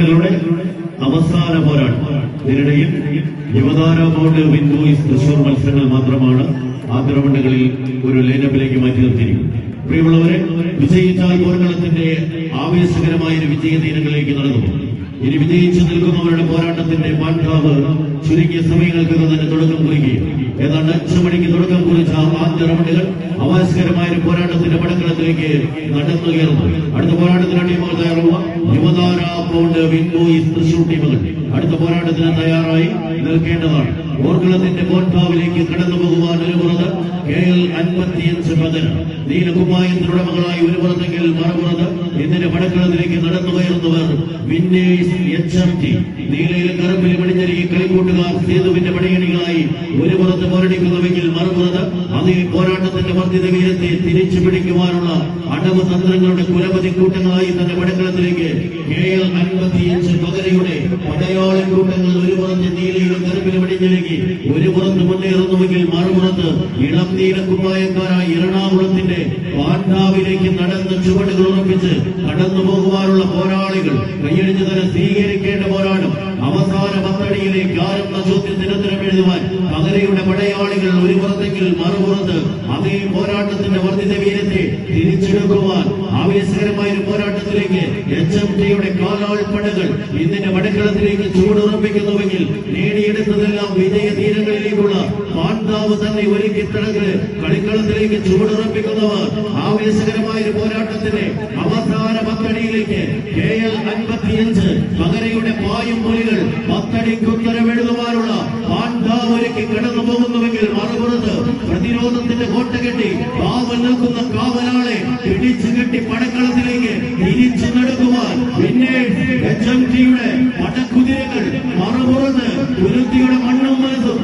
പോരാട്ടങ്ങളുടെ അവസാന പോരാട്ടം. ഇതിനിടയിൽ യുവതാര ബോർഡ് വിൻ ബോയ്സ് തൃശൂർ മത്സരങ്ങൾ മാത്രമാണ് ആദ്യ റൗണ്ടുകളിൽ ഒരു ലൈനപ്പിലേക്ക് മാറ്റി നിർത്തിയിരിക്കുന്നത്. പ്രിയമുള്ളവരെ, വിജയിച്ചാൽ പോർക്കളത്തിന്റെ ആവേശകരമായ ഒരു വിജയദിനങ്ങളിലേക്ക് നടന്നു. ഇനി വിജയിച്ചു നിൽക്കുന്നവരുടെ പോരാട്ടത്തിന്റെ പാണ്ഡാവ് ചുരുങ്ങിയ സമയങ്ങൾക്കകം തന്നെ തുടക്കം കുറിക്കുകയും ഏതാണ്ട് 5 മണിക്ക് തുടക്കം കുറിച്ച ആദ്യ റൗണ്ടുകൾ ആവേശകരമായ ഒരു പോരാട്ടത്തിന്റെ പടക്കളത്തിലേക്ക് നടന്നുയർന്നു. അടുത്ത പോരാട്ടത്തിന് ടീമുകൾ തയ്യാറാവുക. Yuvathara board win boys Thrissur ടീമുകൾ അടുത്ത പോരാട്ടത്തിന് തയ്യാറായി നിൽക്കേണ്ടതാണ്. പോർക്കളത്തിന്റെ പോർട്ടാവിലേക്ക് കടന്നു പോകുവാൻ ഒരു പുറത്ത് KL 55 പകര നീലകുപ്പായത്തിനുടമകളായി ഒരു പുറത്തെങ്കിൽ മറുപുറത്ത് ഇതിന്റെ പടക്കളത്തിലേക്ക് നടന്നു കയറുന്നവർ വിന്നേഴ്സ് HMT. നീലയിലും കറുപ്പിലും അണിഞ്ഞൊരുങ്ങി കളിക്കൂട്ടുകാർ സേതുവിന്റെ പടയണികളായി ഒരു പുറത്ത് പോരടിക്കുന്നുവെങ്കിൽ മറുപുറത്ത് അതേ പോരാട്ടത്തിന്റെ വർദ്ധിത വീരത്തെ തിരിച്ചു പിടിക്കുവാനുള്ള അടവ് തന്ത്രങ്ങളുടെ കുലപതി കൂട്ടങ്ങളായി തന്റെ പടക്കളത്തിലേക്ക് KL 55 പകരയുടെ പടയാളി കൂട്ടങ്ങൾ ഒരു പുറത്ത് നീലയിലും കറുപ്പിലും അണിഞ്ഞൊരുങ്ങി ഒരു പുറത്ത് മുന്നേറുന്നുവെങ്കിൽ മറുപുറത്ത് ഇളം നീലക്കുപ്പായക്കാരായ എറണാകുളത്തിന്റെ പാണ്ഡാവിലേക്ക് നടന്ന് ചുവടുകൾ ഉറപ്പിച്ച് കടന്നു പോകുവാനുള്ള പോരാളികൾ കൈയടിച്ച് തന്നെ സ്വീകരിക്കേണ്ട പോരാട്ടം. അവസാന 10 അടിയിലേക്ക് ആരെന്ന ചോദ്യത്തിന് ഉത്തരം എഴുതുവാൻ പകരയുടെ പടയാളികൾ ഒരു പുറത്തെങ്കിൽ മറുപുറത്ത് അതേ പോരാട്ടത്തിന്റെ വർദ്ധിത വീരത്തെ തിരിച്ചെടുക്കുവാൻ ആവേശകരമായ ഒരു പോരാട്ടത്തിലേക്ക് HMTയുടെ കാലാൾപ്പടകൾ ഇതിന്റെ പടക്കളത്തിലേക്ക് ചുവടുറപ്പിക്കുന്നുവെങ്കിൽ നേടിയെടുത്തതെല്ലാം വിജയ തീരങ്ങളിലേക്കുള്ള പാണ്ഡാവ് തന്നെ ഒരുക്കി തടങ്ങ് കളിക്കളത്തിലേക്ക് ചുവടുറപ്പിക്കുന്നവർ ആവേശകരമായ ഒരു പോരാട്ടത്തിന്റെ അവസാന 10 അടിയിലേക്ക് KL 55 പകരയുടെ പായും പുലികൾ 10 അടിക്ക് ഉത്തരവെഴുതുവാനുള്ള പാണ്ഡാവ് ഒരുക്കി കടന്നു പോകുന്നുവെങ്കിൽ മറുപുറത്ത് പ്രതിരോധത്തിന്റെ കോട്ട കെട്ടി കാവൽ നിൽക്കുന്ന കാവലാളെ പിടിച്ചു കെട്ടി പടക്കളത്തിലേക്ക് തിരിച്ചു നടക്കുവാൻ വിന്നേഴ്സ് HMTയുടെ പടക്കുതിരകൾ മറുപുറത്ത് തുരുത്തിയുടെ മണ്ണും മനസ്സും